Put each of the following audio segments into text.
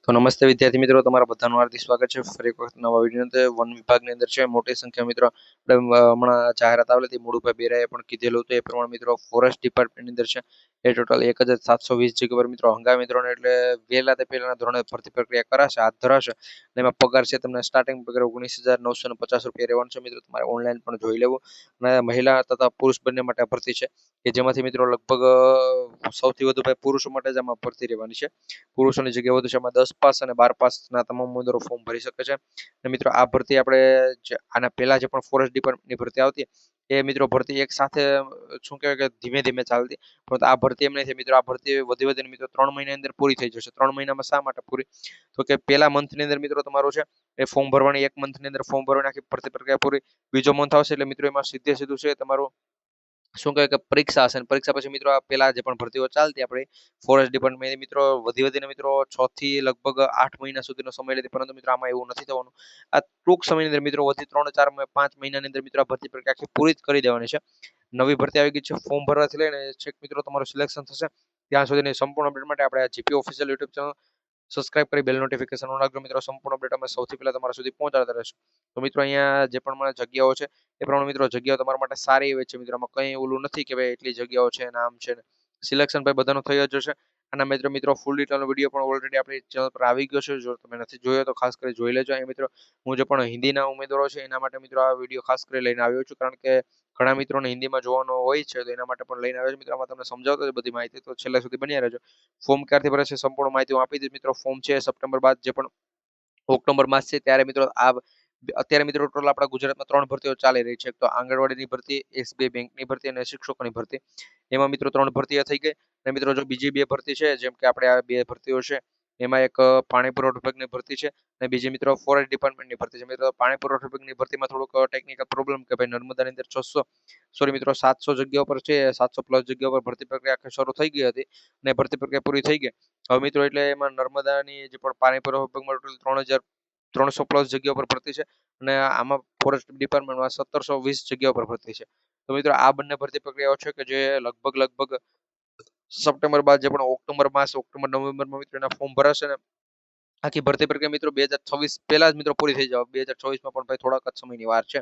તો નમસ્તે વિદ્યાર્થી મિત્રો, તમારા બધાનું હાર્દિક સ્વાગત છે ફરી એક વખત નવા વિડીયો અંદર. વન વિભાગની અંદર છે મોટી સંખ્યા મિત્રો આપણે હમણાં જાહેરાત આવેલી હતી મુળુભાઈ બેરાએ પણ કીધેલું હતું એ પ્રમાણે મિત્રો ફોરેસ્ટ ડિપાર્ટમેન્ટની અંદર છે એ ટોટલ 1720 જગ્યા પર મિત્રો હંગામી મિત્રોને એટલે વહેલા તે પહેલાના ધોરણે ભરતી પ્રક્રિયા કરાશે, હાથ ધરાશે અને એમાં પગાર છે તમને સ્ટાર્ટિંગ પગાર 19,950 રૂપિયા રહેવાનો છે મિત્રો. તમારે ઓનલાઈન પણ જોઈ લેવું અને મહિલા તથા પુરુષ બંને માટે ભરતી છે કે જેમાંથી મિત્રો લગભગ સૌથી વધુ ભાઈ પુરુષો માટે જ આમાં ભરતી રહેવાની છે. પુરુષોની જગ્યા વધુ છે, એમાં 10 પાસ અને 12 પાસના તમામ ઉમેદવારો ફોર્મ ભરી શકે છે. અને મિત્રો આ ભરતી આપણે આના પહેલા જે પણ ફોરેસ્ટ ડિપાર્ટમેન્ટની ભરતી આવતી એ મિત્રો ભરતી એક સાથે શું કહેવાય કે ધીમે ધીમે ચાલતી, પરંતુ આ ભરતી એમ નહીં મિત્રો, આ ભરતી વધીને મિત્રો 3 મહિનાની અંદર પૂરી થઈ જશે. 3 મહિનામાં શા માટે પૂરી? તો કે પહેલા મંથની અંદર મિત્રો તમારું છે એ ફોર્મ ભરવાની, એક મંથની અંદર ફોર્મ ભરવાની આખી ભરતી પ્રક્રિયા પૂરી. બીજો મંથ આવશે એટલે મિત્રો એમાં સીધું છે તમારું શું કહેવાય કે પરીક્ષા હશે. પરીક્ષા પછી મિત્રો આ પેલા જે પણ ભરતીઓ ચાલતી આપણે ફોરેસ્ટ ડિપાર્ટમેન્ટ મિત્રો વધીને મિત્રો 6 થી લગભગ 8 મહિના સુધીનો સમય લેતી, પરંતુ મિત્રો આમાં એવું નથી થવાનું. આ ટૂંક સમયની અંદર મિત્રો વધી 3-4-5 મહિનાની અંદર મિત્રો આ ભરતી પ્રક્રિયા આખી પૂરી જ કરી દેવાની છે. નવી ભરતી આવી ગઈ છે, ફોર્મ ભરવાથી લઈને છેક મિત્રો તમારું સિલેક્શન થશે ત્યાં સુધીની સંપૂર્ણ અપડેટ માટે આપણે GP official YouTube channel subscribe કરી બેલ નોટિફિકેશન ઓન રાખજો મિત્રો. સંપૂર્ણ અપડેટ અમે સૌથી પહેલા તમારા સુધી પહોંચાડતા રહેશું. તો મિત્રો અહીંયા જે પણ મને જગ્યાઓ છે એ પ્રમાણે મિત્રો જગ્યાઓ તમારા માટે સારી એવી છે મિત્રો. આમાં કંઈ ઓલું નથી કે ભાઈ એટલી જગ્યાઓ છે ને આમ છે ને. સિલેક્શન ભાઈ બધાનું થઈ જ જશે. અને મિત્રો ફૂલ ડિટેલનો વિડીયો પણ ઓલરેડી આપણી ચેનલ પર આવી ગયો છે. જો તમે નથી જોયો તો ખાસ કરી જોઈ લેજો. અહીં મિત્રો હું જે પણ હિન્દીના ઉમેદવારો છે એના માટે મિત્રો આ વિડીયો ખાસ કરી લઈને આવ્યો છું, કારણ કે ઘણા મિત્રોને હિન્દીમાં જોવાનો હોય છે, તો એના માટે પણ લઈને આવ્યો છું મિત્રો. આમાં તમને સમજાવતો છે બધી માહિતી, તો છેલ્લે સુધી બન્યા રહેજો. ફોર્મ ક્યારથી ભરે છે સંપૂર્ણ માહિતી હું આપી દઈશ મિત્રો. ફોર્મ છે સપ્ટેમ્બર બાદ જે પણ ઓક્ટોબર માસ છે ત્યારે મિત્રો અત્યારે મિત્રો ટોટલ આપણા ગુજરાતમાં 3 ભરતીઓ ચાલી રહી છે. એક તો આંગણવાડીની ભરતી, એસબીઆઈ બેંકની ભરતી અને શિક્ષકોની ભરતી. એમાં મિત્રો 3 ભરતીઓ થઈ ગઈ. અને મિત્રો જો બીજી 2 ભરતી છે, જેમ કે આપણે આ 2 ભરતીઓ છે એમાં એક પાણી પુરવઠા વિભાગની ભરતી છે અને બીજી મિત્રો ફોરેસ્ટ ડિપાર્ટમેન્ટની ભરતી છે. મિત્રો પાણી પુરવઠા વિભાગની ભરતીમાં થોડુંક ટેકનિકલ પ્રોબ્લેમ કે ભાઈ નર્મદાની અંદર 700 જગ્યાઓ પર છે, 700 પ્લસ જગ્યાઓ પર ભરતી પ્રક્રિયા આખી શરૂ થઈ ગઈ હતી અને ભરતી પ્રક્રિયા પૂરી થઈ ગઈ. હવે મિત્રો એટલે એમાં નર્મદાની જે પણ પાણી પુરવઠા વિભાગમાં ટોટલ 3,300 પ્લસ જગ્યાઓ પર ભરતી છે અને આમાં ફોરેસ્ટ ડિપાર્ટમેન્ટમાં 1,720 જગ્યાઓ પર ભરતી છે. તો મિત્રો આ બંને ભરતી પ્રક્રિયાઓ છે કે જે લગભગ સપ્ટેમ્બર બાદ જે પણ ઓક્ટોબર માસ, ઓક્ટોબર નવેમ્બરમાં મિત્રો એના ફોર્મ ભરાશે ને આખી ભરતી પ્રક્રિયા મિત્રો 2026 પહેલા જ મિત્રો પૂરી થઈ જાવ. 2024માં પણ ભાઈ થોડાક જ સમયની વાર છે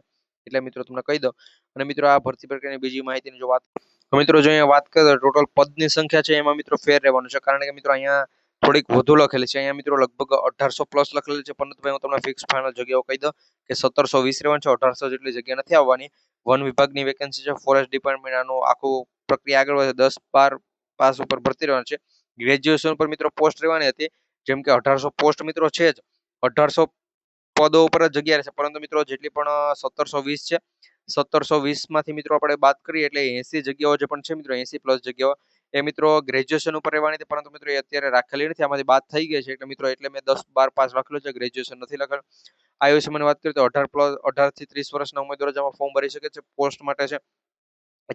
એટલે મિત્રો તમને કહી દઉં. અને મિત્રો આ ભરતી પ્રક્રિયાની બીજી માહિતીની જો વાત તો મિત્રો જો અહીંયા વાત કરીએ ટોટલ પદની સંખ્યા છે એમાં મિત્રો ફેર રહેવાનું છે, કારણ કે મિત્રો અહીંયા થોડીક વધુ લખેલી છે. અહીંયા મિત્રો લગભગ 1800 પ્લસ લખેલી છે, પરંતુ ભાઈ હું તમને ફિક્સ ફાઇનલ જગ્યાઓ કહી દઉં કે 1720 રહેવાનું છે. 1800 જેટલી જગ્યા નથી આવવાની. વન વિભાગની વેકેન્સી છે, ફોરેસ્ટ ડિપાર્ટમેન્ટ આનું આખું પ્રક્રિયા આગળ વધે 10-12 પાસ ઉપર ભરતી રહેવાનું છે. ગ્રેજ્યુએશન પર મિત્રો પોસ્ટ રહેવાની હતી, જેમ કે 1800 પોસ્ટ મિત્રો છે જ, 1800 પદો ઉપર જ જગ્યા રહેશે, પરંતુ મિત્રો જેટલી પણ 1720 છે, 1720 માંથી મિત્રો આપણે બાદ કરીએ એટલે 80 જગ્યાઓ જે પણ છે મિત્રો, 80 પ્લસ જગ્યાઓ એ મિત્રો ગ્રેજ્યુએશન ઉપર રહેવાની હતી, પરંતુ મિત્રો એ અત્યારે રાખેલી નથી, આમાંથી બાદ થઈ ગઈ છે. એટલે મિત્રો એટલે મેં 10-12 પાસ લખેલું છે, ગ્રેજ્યુએશન નથી લખેલું. આયુષ્યમાન વાત કરીએ તો 18 થી 30 વર્ષના ઉમેદવારો જેમાં ફોર્મ ભરી શકે છે. પોસ્ટ માટે છે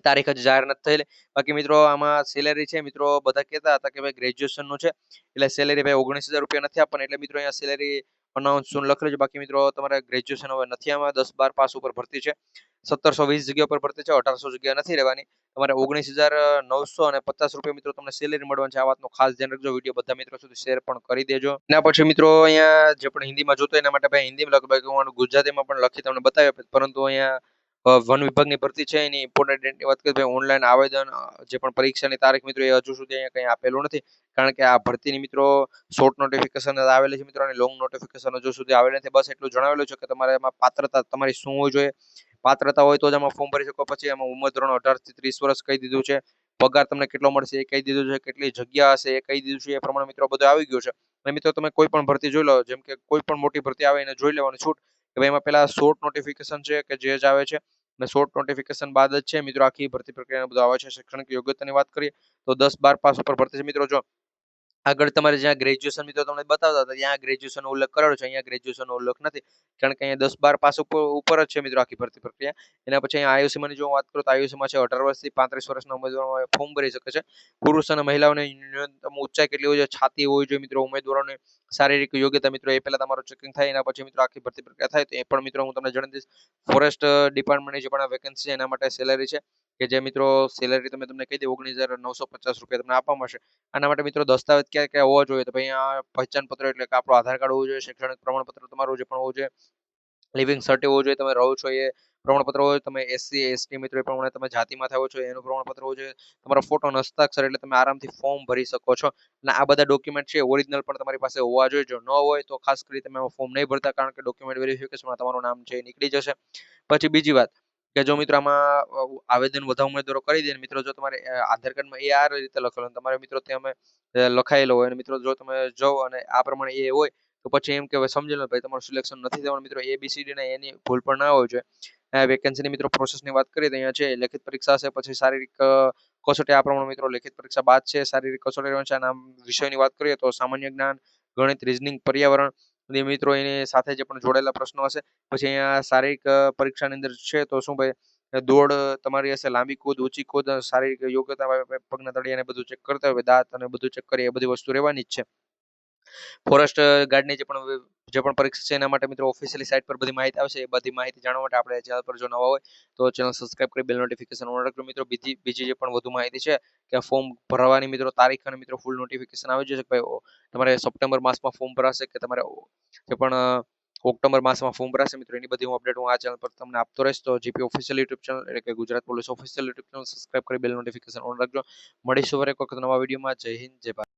તારીખ જ જાહેર નથી થયેલી. બાકી મિત્રો આમાં સેલેરી છે મિત્રો બધા કહેતા હતા કે ભાઈ ગ્રેજ્યુએશનનું છે એટલે સેલેરી ભાઈ 19,000 રૂપિયા નથી આપવાની, એટલે મિત્રો અહીંયા સેલેરી અનાઉન્સ લખેલું છે. બાકી મિત્રો તમારે ગ્રેજ્યુએશન હવે નથી, આમાં 10-12 પાસ ઉપર ભરતી છે. 1720 જગ્યા પર ભરતી છે, 1800 જગ્યા નથી રહેવાની. તમારે 19,950 રૂપિયા મિત્રો તમને સેલેરી મળવાની છે. આ વાતનું ખાસ ધ્યાન રાખજો. વિડીયો બધા મિત્રો સુધી શેર પણ કરી દેજો. એના પછી મિત્રો અહીંયા જે પણ હિન્દીમાં જોતો એના માટે ભાઈ હિન્દીમાં લખો, બાકી હું ગુજરાતીમાં પણ લખી તમને બતાવ્યો, પરંતુ અહીંયા વન વિભાગની ભરતી છે એની ઇમ્પોર્ટન્ટ ડેટની વાત કરીએ તો ઓનલાઈન આવેદન જે પણ પરીક્ષાની તારીખ મિત્રો એ હજુ સુધી અહીંયા કંઈ આપેલું નથી, કારણ કે આ ભરતીની મિત્રો શોર્ટ નોટિફિકેશન આવેલી છે મિત્રો અને લોંગ નોટિફિકેશન હજુ સુધી આવેલી નથી. બસ એટલું જણાવેલું છે કે તમારે એમાં પાત્રતા તમારી શું હોવી જોઈએ. પાત્રતા હોય તો જ આમાં ફોર્મ ભરી શકો. પછી એમાં ઉંમર ધોરણ 18 થી 30 વર્ષ કહી દીધું છે. પગાર તમને કેટલો મળશે એ કહી દીધું છે. કેટલી જગ્યા હશે એ કહી દીધું છે. એ પ્રમાણે મિત્રો બધું આવી ગયું છે. અને મિત્રો તમે કોઈ પણ ભરતી જોઈ લો, જેમ કે કોઈ પણ મોટી ભરતી આવે એને જોઈ લેવાની છૂટ કે ભાઈ એમાં પેલા શોર્ટ નોટિફિકેશન છે કે જે જ આવે છે અને શોર્ટ નોટિફિકેશન બાદ જ છે મિત્રો આખી ભરતી પ્રક્રિયા બધું આવે છે. શૈક્ષણિક યોગ્યતાની વાત કરીએ તો 10-12 પાસ ઉપર ભરતી છે મિત્રો. જો આગળ તમારે જ્યાં ગ્રેજ્યુએશન મિત્રો તમને બતાવતા હતા ત્યાં ગ્રેજ્યુએશનનો ઉલ્લેખ કરેલો છે, અહીંયા ગ્રેજ્યુએશનનો ઉલ્લેખ નથી, કારણ કે અહીંયા 10-12 પાસ ઉપર જ છે મિત્રો આખી ભરતી પ્રક્રિયા. એના પછી અહીંયા આયુષ્યમાનની જો વાત કરું તો આયુષ્યમાં છે 18 વર્ષથી 35 વર્ષના ઉમેદવારો ફોર્મ ભરી શકે છે. પુરુષ અને મહિલાઓને ન્યૂનતમ ઊંચાઈ કેટલી હોય છે, છાતી હોવી જોઈએ મિત્રો. ઉમેદવારોને શારીરિક યોગ્યતા મિત્રો એ પહેલા તમારું ચેકિંગ થાય, એના પછી મિત્રો આખી ભરતી પ્રક્રિયા થાય. તો એ પણ મિત્રો હું તમને જણાવી દઈશ. ફોરેસ્ટ ડિપાર્ટમેન્ટની જે પણ વેકેન્સી છે એના માટે સેલેરી છે કે જે મિત્રો સેલેરી તમને કહી દે 19,950 તમને આપવામાં આવશે. આના માટે મિત્રો દસ્તાવેજ ક્યાં ક્યાં હોવા જોઈએ, તો ભાઈ અહીંયા પહેચાન પત્ર એટલે કે આપણું આધાર કાર્ડ હોવું જોઈએ, શૈક્ષણિક પ્રમાણપત્ર તમારું જે પણ હોવું જોઈએ, લિવિંગ સર્ટી હોવું જોઈએ, તમે રહો છો એ પ્રમાણપત્ર હોય, તમે એસસી એસટી મિત્રો એ પ્રમાણે તમે જાતિમાં થાવો છો એનું પ્રમાણપત્ર હોવું જોઈએ, તમારો ફોટો અને હસ્તાક્ષર એટલે તમે આરામથી ફોર્મ ભરી શકો છો. અને આ બધા ડોક્યુમેન્ટ છે ઓરિજિનલ પણ તમારી પાસે હોવા જોઈએ. જો ન હોય તો ખાસ કરી તમે ફોર્મ નહીં ભરતા, કારણ કે ડોક્યુમેન્ટ વેરિફિકેશનમાં તમારું નામ છે એ નીકળી જશે. પછી બીજી વાત કે જો મિત્રો આમાં આવેદન બધા ઉમેદવારો કરી દે મિત્રો, જો તમારે આધાર કાર્ડમાં એ આ રીતે લખેલું તમારે મિત્રો ત્યાં લખાયેલો હોય અને મિત્રો જો તમે જાઓ અને આ પ્રમાણે એ હોય તો પછી એમ કે સમજી લો ભાઈ તમારું સિલેક્શન નથી થવાનું. મિત્રો ABCD ને એની ભૂલ પણ ના હોય જોઈએ. વેકેન્સીની મિત્રો પ્રોસેસની વાત કરીએ તો અહીંયા છે લેખિત પરીક્ષા છે, પછી શારીરિક કસોટી, આ પ્રમાણે મિત્રો લેખિત પરીક્ષા બાદ છે શારીરિક કસોટી છે. અને વિષયની વાત કરીએ તો સામાન્ય જ્ઞાન, ગણિત, રીઝનિંગ, પર્યાવરણ મિત્રો એની સાથે જે પણ જોડાયેલા પ્રશ્નો હશે. પછી અહીંયા શારીરિક પરીક્ષાની અંદર છે તો શું ભાઈ દોડ તમારી હશે, લાંબી કૂદ, ઊંચી કૂદ, શારીરિક યોગ્યતા, પગના તળિયાને બધું ચેક કરતા હોય, દાંત અને બધું ચેક કરીએ, એ બધી વસ્તુ રહેવાની જ છે. ફોરેસ્ટ ગાર્ડની જે પણ પરીક્ષા છે એના માટે મિત્રો ઓફિશિયલી સાઇટ પર બધી માહિતી આવશે. એ બધી માહિતી જાણવા માટે આપણે ચેનલ પર જો નવા હોય તો ચેનલ સબસ્ક્રાઇબ કરી બેલ નોટિફિકેશન ઓન રાખજો. મિત્રો બીજી જે પણ વધુ માહિતી છે કે ફોર્મ ભરવાની મિત્રો તારીખ અને મિત્રો ફૂલ નોટિફિકેશન આવી જશે. ભાઈ તમારે સપ્ટેમ્બર માસમાં ફોર્મ ભરાશે કે તમારે જે પણ ઓક્ટોબર માસમાં ફોર્મ ભરાશે મિત્રો, એની બધી અપડેટ હું આ ચેનલ પર તમને આપતો રહીશ. તો જીપી ઓફિશિયલ યુટ્યુબ ચેનલ એટલે કે Gujarat police official YouTube channel subscribe કરી બેલ નોટિફિકેશન ઓન રાખજો. મળીશું એક વખત નવા વિડીયોમાં. જય હિન્દ, જય ભારત.